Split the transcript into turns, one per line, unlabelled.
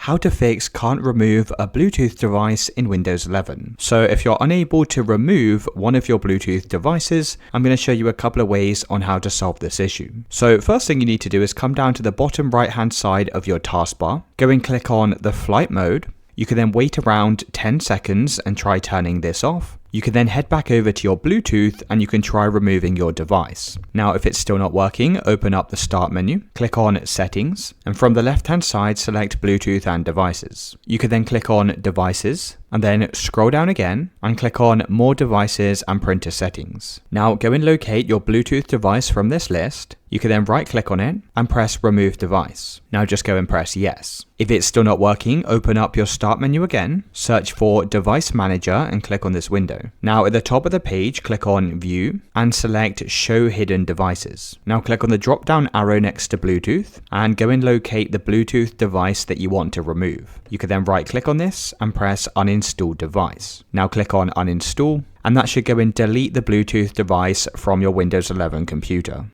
how to fix can't remove a Bluetooth device in Windows 11. So if you're unable to remove one of your Bluetooth devices, I'm going to show you a couple of ways on how to solve this issue. So first thing you need to do is come down to the bottom right hand side of your taskbar, go and click on the flight mode. You can then wait around 10 seconds and try turning this off. You can then head back over to your Bluetooth and you can try removing your device. Now, if it's still not working, open up the Start menu, click on Settings, and from the left-hand side, select Bluetooth and Devices. You can then click on Devices, and then scroll down again and click on More Devices and Printer Settings. Now, go and locate your Bluetooth device from this list. You can then right-click on it and press Remove Device. Now just go and press Yes. If it's still not working, open up your Start menu again, search for Device Manager and click on this window. Now at the top of the page, click on View and select Show Hidden Devices. Now click on the drop-down arrow next to Bluetooth and go and locate the Bluetooth device that you want to remove. You can then right-click on this and press Uninstall Device. Now click on Uninstall, and that should go and delete the Bluetooth device from your Windows 11 computer.